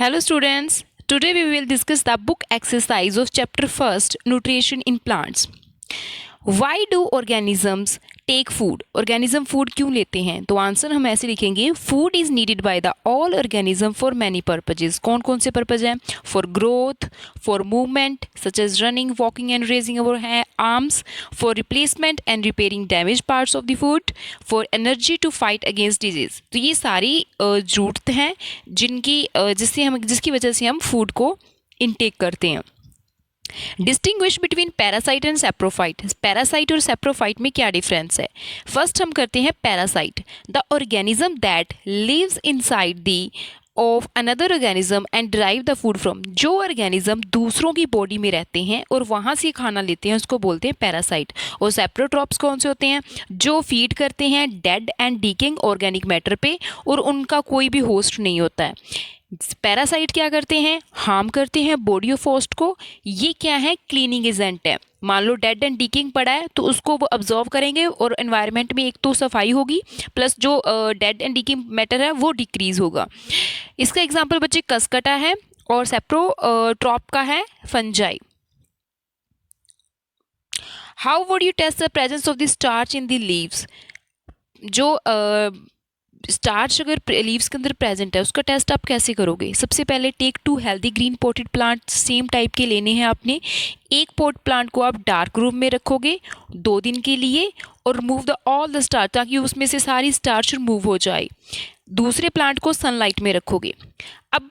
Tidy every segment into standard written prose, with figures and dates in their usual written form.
Hello students, today we will discuss the book exercise of chapter 1st Nutrition in Plants. Why do organisms take food? Organism food क्यों लेते हैं? तो answer हम ऐसे लिखेंगे, food is needed by the all organism for many purposes. कौन कौन से पर्पज हैं? For growth, for movement such as running, walking and raising our arms, for replacement and repairing damage parts of the food, for energy to fight against disease. तो ये सारी जरूरत हैं जिसकी वजह से हम फूड को इनटेक करते हैं. Distinguish between parasite and saprophyte. Parasite और सेप्रोफाइट में क्या डिफरेंस है? फर्स्ट हम करते हैं parasite. The organism that lives inside the of another organism and drive the food from. जो ऑर्गेनिज्म दूसरों की बॉडी में रहते हैं और वहाँ से खाना लेते हैं उसको बोलते हैं पैरासाइट. और सेप्रोट्रॉप्स कौन से होते हैं? जो फीड करते हैं dead and decaying organic matter पे और उनका कोई भी होस्ट नहीं होता है. पैरासाइट क्या करते हैं? हार्म करते हैं बॉडी ऑफ होस्ट को. ये क्या है? क्लीनिंग एजेंट है. मान लो डेड एंड डीकिंग पड़ा है तो उसको वो अब्जॉर्व करेंगे और एनवायरनमेंट में एक तो सफाई होगी प्लस जो डेड एंड डीकिंग मैटर है वो डिक्रीज होगा. इसका एग्जांपल बच्चे कसकटा है और सेप्रोट्रॉप का है fungi. How would you test the presence of the starch in the leaves? जो स्टार्च अगर लीव्स के अंदर प्रेजेंट है उसका टेस्ट आप कैसे करोगे? सबसे पहले take 2 healthy green potted plant same type के लेने हैं आपने. एक पॉट प्लांट को आप डार्क रूम में रखोगे 2 दिन के लिए और remove the all the starch ताकि उसमें से सारी स्टार्च रिमूव हो जाए. दूसरे प्लांट को सनलाइट में रखोगे. अब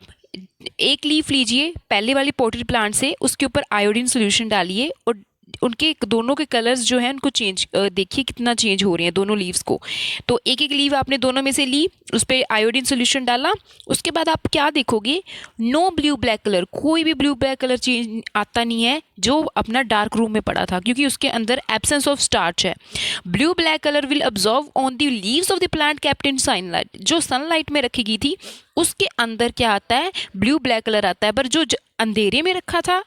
एक लीफ लीजिए पहले वाली पॉटेड प्लांट से, उसके ऊपर आयोडीन सोल्यूशन डालिए और उनके दोनों के कलर्स जो हैं उनको चेंज देखिए कितना चेंज हो रहे हैं दोनों लीव्स को. तो एक एक लीव आपने दोनों में से ली, उस पर आयोडीन सोल्यूशन डाला. उसके बाद आप क्या देखोगे? नो ब्लू ब्लैक कलर, कोई भी ब्लू ब्लैक कलर चेंज आता नहीं है जो अपना डार्क रूम में पड़ा था क्योंकि उसके अंदर एब्सेंस ऑफ स्टार्च है. Blue black colour will absorb on the leaves of the plant kept in sunlight. जो सनलाइट में रखी गई थी उसके अंदर क्या आता है? ब्लू ब्लैक कलर आता है. पर जो अंधेरे में रखा था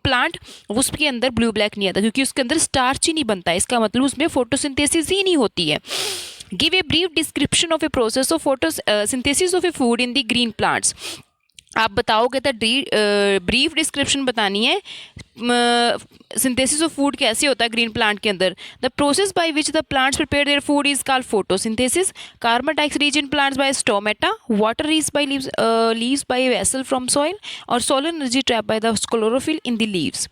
प्लांट उसके अंदर ब्लू ब्लैक नहीं आता क्योंकि उसके अंदर स्टार्च ही नहीं बनता है. इसका मतलब उसमें फोटोसिंथेसिस ही नहीं होती है. Give a brief description of a process of photosynthesis of A food in the green plants. आप बताओगे तो ब्रीफ डिस्क्रिप्शन बतानी है सिंथेसिस ऑफ फूड कैसे होता है ग्रीन प्लांट के अंदर. The process by which the plants prepare their food is called photosynthesis. Carbon dioxide reach in plants by stomata. Water reach by leaves by vessel from soil और solar energy trap by the chlorophyll in the leaves.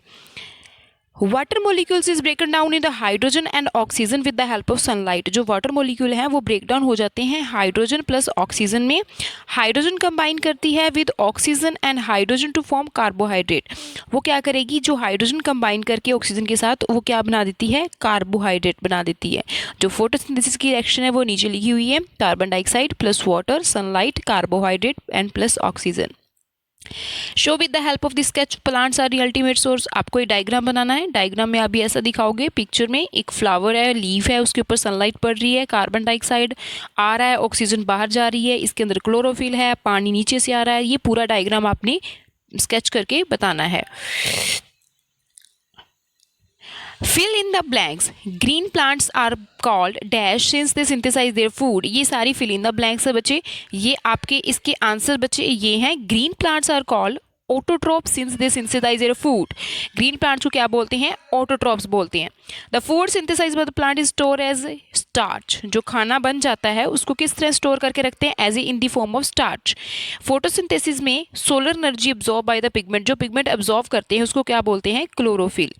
Water molecules is broken down in the hydrogen and oxygen with the help of sunlight. जो water molecule हैं वो break down हो जाते हैं hydrogen plus oxygen में. Hydrogen combine करती है with oxygen and hydrogen to form carbohydrate. वो क्या करेगी? जो हाइड्रोजन कंबाइन करके ऑक्सीजन के साथ वो क्या बना देती है? कार्बोहाइड्रेट बना देती है. जो फोटोसिंथेसिस की रिएक्शन है वो नीचे लिखी हुई है. Carbon dioxide plus water, sunlight, carbohydrate and plus oxygen. Show with the help of the sketch plants are the ultimate source. आपको एक डायग्राम बनाना है. डायग्राम में आप भी ऐसा दिखाओगे. पिक्चर में एक फ्लावर है, लीफ है, उसके ऊपर सनलाइट पड़ रही है, कार्बन डाइऑक्साइड आ रहा है, ऑक्सीजन बाहर जा रही है, इसके अंदर क्लोरोफिल है, पानी नीचे से आ रहा है. ये पूरा डायग्राम आपने स्केच करके बताना है. Fill in the blanks. Green plants are called dash since they synthesize their food. ये सारी फिल इन द ब्लैंक्स है बच्चे. ये आपके इसके आंसर बच्चे ये हैं. Green plants are called autotroph since they synthesize their food. Green plants को क्या बोलते हैं? ऑटोट्रॉप्स बोलते हैं. The food synthesize by the plant is store as starch. जो खाना बन जाता है उसको किस तरह स्टोर करके रखते हैं? As a in the form of starch. Photosynthesis में solar energy absorb by the pigment. जो पिगमेंट अब्जॉर्ब करते हैं उसको क्या बोलते हैं? Chlorophyll.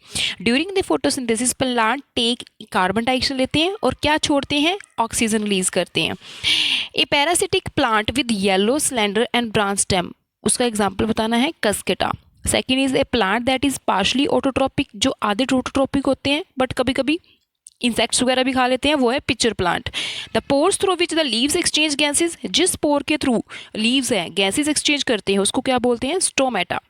During the photosynthesis plant take carbon dioxide लेते हैं और क्या छोड़ते हैं? ऑक्सीजन रिलीज करते हैं. A parasitic plant with yellow slender and branch stem. उसका एग्जाम्पल बताना है cuscuta. Second is a plant that is partially autotrophic. जो आधे ऑटोट्रॉपिक होते हैं बट कभी कभी इंसेक्ट्स वगैरह भी खा लेते हैं, वो है picture plant. The pores through which the leaves exchange gases. जिस पोर के थ्रू लीव्स हैं गैसेज एक्सचेंज करते हैं उसको क्या बोलते हैं? Stomata.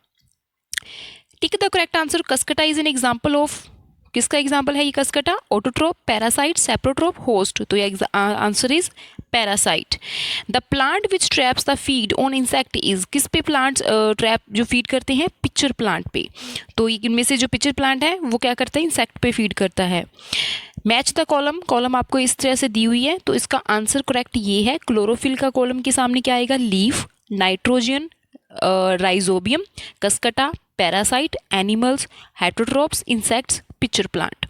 Tick the correct answer. Cuscuta is an example of. किसका एग्जाम्पल है ये cuscuta? Autotroph, parasite, saprotroph, host. तो ये answer is parasite. The plant which traps the feed on insect is. किस पे प्लांट्स ट्रैप जो फीड करते हैं? पिक्चर प्लांट पे. तो इनमें से जो पिक्चर प्लांट है वो क्या करता है? इंसेक्ट पे फीड करता है. Match the column. कॉलम आपको इस तरह से दी हुई है तो इसका आंसर करेक्ट ये है. क्लोरोफिल का कॉलम के सामने क्या आएगा? Leaf, nitrogen, rhizobium, cuscuta, parasite, animals, heterotrophs, insects, picture plant.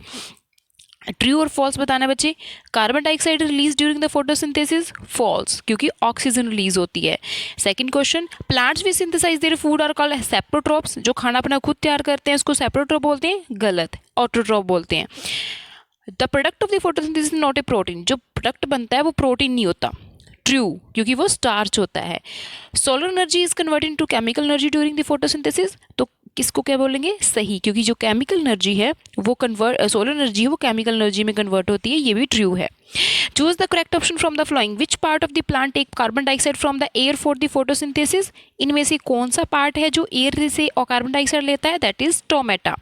True और फॉल्स बताना बच्चे। Carbon dioxide release during the photosynthesis, false, क्योंकि ऑक्सीजन रिलीज होती है। सेकंड क्वेश्चन, प्लांट्स भी synthesize their food are called saprotrophs, जो खाना अपना खुद तैयार करते हैं उसको सेप्रोट्रॉप बोलते हैं, गलत, ऑटोट्रॉप बोलते हैं। The product of the photosynthesis not a protein, जो प्रोडक्ट बनता है वो प्रोटीन नहीं होता, ट्रू, क्योंकि वो स्टार्च होता है। Solar energy is converted into chemical energy during the photosynthesis, तो किसको क्या बोलेंगे, सही, क्योंकि जो केमिकल एनर्जी है वो सोलर एनर्जी है वो केमिकल एनर्जी में कन्वर्ट होती है, ये भी ट्रू है। Choose the correct option from the following, which part of the plant take carbon dioxide from the air for the photosynthesis, इनमें से कौन सा पार्ट है जो एयर से और कार्बन डाइऑक्साइड लेता है, that is stomata.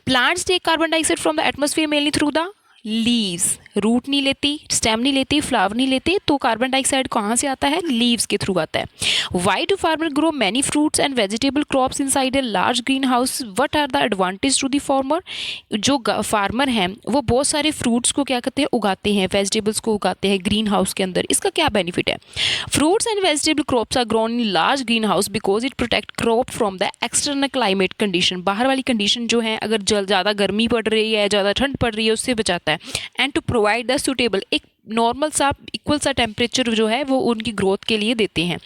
Plants take carbon dioxide from the atmosphere mainly through the leaves, root नहीं लेती, स्टेम नहीं लेती, फ्लावर नहीं लेते, तो कार्बन डाइऑक्साइड कहाँ से आता है, लीव्स के थ्रू आता है। Why do farmer grow many fruits and vegetable crops inside a large greenhouse, what are the advantage to the farmer, जो फार्मर हैं वो बहुत सारे फ्रूट्स को क्या करते हैं, उगाते हैं, वेजिटेबल्स को उगाते हैं ग्रीन हाउस के अंदर, इसका क्या बेनिफिट है। Fruits and vegetable crops are grown in large greenhouse because it protect crop from the external climate condition, बाहर वाली कंडीशन जो है, अगर ज़्यादा गर्मी पड़ रही है, ज़्यादा ठंड पड़ रही है, उससे बचाता है। And to provide the suitable, एक नॉर्मल सा इक्वल सा टेम्परेचर जो है वो उनकी ग्रोथ के लिए देते हैं।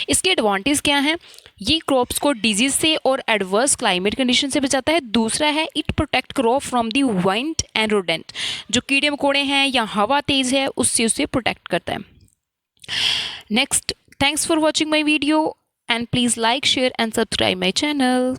इसके एडवांटेज क्या हैं, ये क्रॉप्स को डिजीज से और एडवर्स क्लाइमेट कंडीशन से बचाता है। दूसरा है it protect crop from the wind and rodent, जो कीड़े मकोड़े हैं या हवा तेज है उससे उसे प्रोटेक्ट करता है। Next, thanks for watching my video and please like, share and subscribe my channel.